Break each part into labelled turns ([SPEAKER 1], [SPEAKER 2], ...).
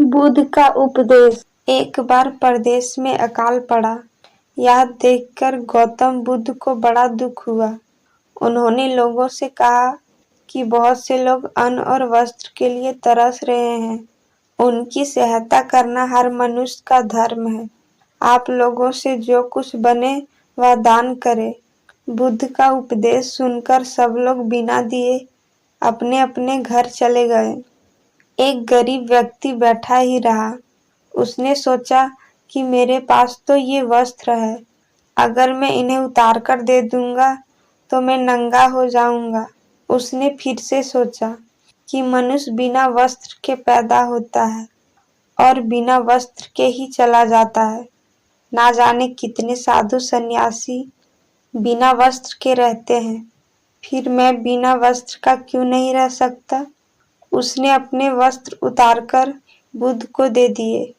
[SPEAKER 1] बुद्ध का उपदेश। एक बार परदेश में अकाल पड़ा। यह देखकर गौतम बुद्ध को बड़ा दुख हुआ। उन्होंने लोगों से कहा कि बहुत से लोग अन्न और वस्त्र के लिए तरस रहे हैं। उनकी सहायता करना हर मनुष्य का धर्म है। आप लोगों से जो कुछ बने वह दान करें। बुद्ध का उपदेश सुनकर सब लोग बिना दिए अपने अपने घर चले गए। एक गरीब व्यक्ति बैठा ही रहा। उसने सोचा कि मेरे पास तो ये वस्त्र है, अगर मैं इन्हें उतार कर दे दूंगा तो मैं नंगा हो जाऊंगा। उसने फिर से सोचा कि मनुष्य बिना वस्त्र के पैदा होता है और बिना वस्त्र के ही चला जाता है। ना जाने कितने साधु सन्यासी बिना वस्त्र के रहते हैं, फिर मैं बिना वस्त्र का क्यों नहीं रह सकता। उसने अपने वस्त्र उतारकर बुद्ध को दे दिए।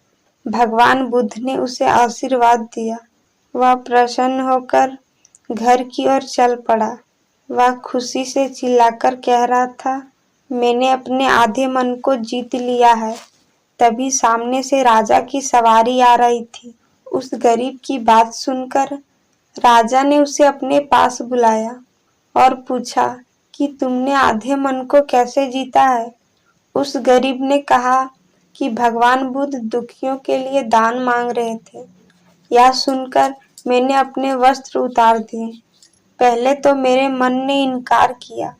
[SPEAKER 1] भगवान बुद्ध ने उसे आशीर्वाद दिया। वह प्रसन्न होकर घर की ओर चल पड़ा। वह खुशी से चिल्लाकर कह रहा था, मैंने अपने आधे मन को जीत लिया है। तभी सामने से राजा की सवारी आ रही थी। उस गरीब की बात सुनकर राजा ने उसे अपने पास बुलाया और पूछा कि तुमने आधे मन को कैसे जीता है। उस गरीब ने कहा कि भगवान बुद्ध दुखियों के लिए दान मांग रहे थे। यह सुनकर मैंने अपने वस्त्र उतार दिए। पहले तो मेरे मन ने इनकार किया,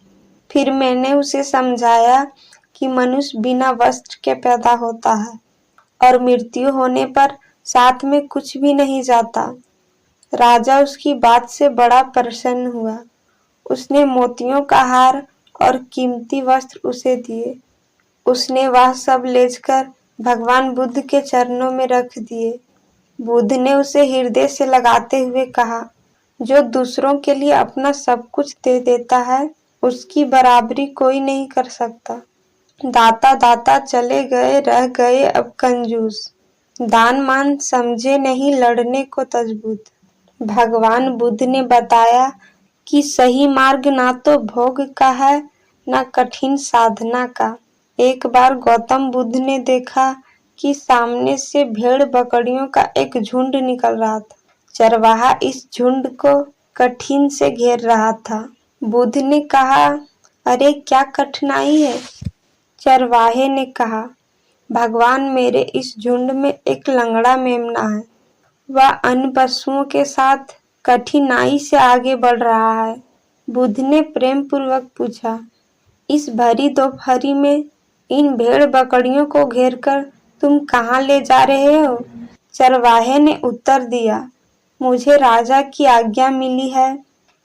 [SPEAKER 1] फिर मैंने उसे समझाया कि मनुष्य बिना वस्त्र के पैदा होता है और मृत्यु होने पर साथ में कुछ भी नहीं जाता। राजा उसकी बात से बड़ा प्रसन्न हुआ। उसने मोतियों का हार और कीमती वस्त्र उसे दिए। उसने वह सब लेकर भगवान बुद्ध के चरणों में रख दिए। बुद्ध ने उसे हृदय से लगाते हुए कहा, जो दूसरों के लिए अपना सब कुछ दे देता है, उसकी बराबरी कोई नहीं कर सकता। दाता दाता चले गए, रह गए अब कंजूस। दान मान समझे नहीं लड़ने को तजबूत। भगवान बुद्ध ने बताया कि सही मार्ग ना तो भोग का है, ना कठिन साधना का। एक बार गौतम बुद्ध ने देखा कि सामने से भेड़ बकरियों का एक झुंड निकल रहा था। चरवाहा इस झुंड को कठिन से घेर रहा था। बुद्ध ने कहा, अरे क्या कठिनाई है। चरवाहे ने कहा, भगवान मेरे इस झुंड में एक लंगड़ा मेमना है। वह अन्य पशुओं के साथ कठिनाई से आगे बढ़ रहा है। बुद्ध ने प्रेम पूर्वक पूछा, इस भरी दोपहरी में इन भेड़ बकरियों को घेरकर तुम कहाँ ले जा रहे हो। चरवाहे ने उत्तर दिया, मुझे राजा की आज्ञा मिली है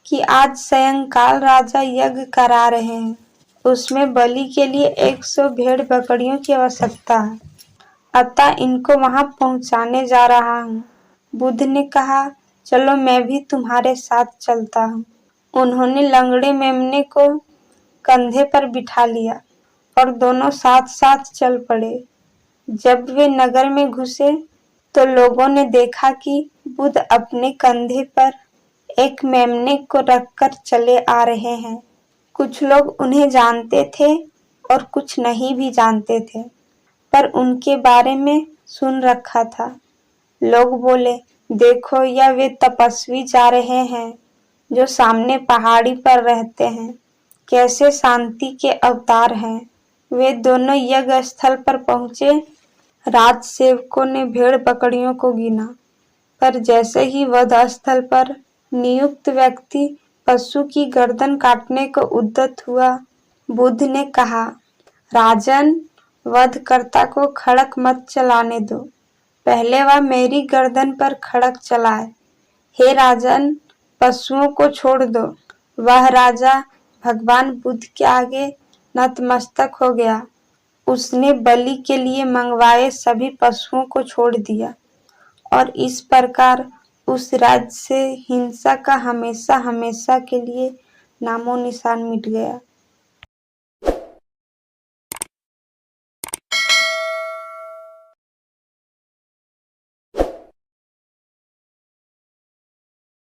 [SPEAKER 1] कि आज सायंकाल राजा यज्ञ करा रहे हैं। उसमें बलि के लिए 100 भेड़ बकरियों की आवश्यकता है, अतः इनको वहां पहुंचाने जा रहा हूँ। बुद्ध ने कहा, चलो मैं भी तुम्हारे साथ चलता हूँ। उन्होंने लंगड़े मेमने को कंधे पर बिठा लिया और दोनों साथ साथ चल पड़े। जब वे नगर में घुसे तो लोगों ने देखा कि बुद्ध अपने कंधे पर एक मेमने को रखकर चले आ रहे हैं। कुछ लोग उन्हें जानते थे और कुछ नहीं भी जानते थे, पर उनके बारे में सुन रखा था। लोग बोले, देखो यह वे तपस्वी जा रहे हैं जो सामने पहाड़ी पर रहते हैं। कैसे शांति के अवतार हैं। वे दोनों यज्ञ स्थल पर पहुंचे। राज सेवकों ने भेड़ बकरियों को गिना, पर जैसे ही वध स्थल पर नियुक्त व्यक्ति पशु की गर्दन काटने को उद्यत हुआ, बुद्ध ने कहा, राजन, वधकर्ता को खड़क मत चलाने दो, पहले वह मेरी गर्दन पर खड़क चलाए। हे राजन, पशुओं को छोड़ दो। वह राजा भगवान बुद्ध के आगे नतमस्तक हो गया। उसने बलि के लिए मंगवाए सभी पशुओं को छोड़ दिया और इस प्रकार उस राज्य से हिंसा का हमेशा हमेशा के लिए नामो निशान मिट गया।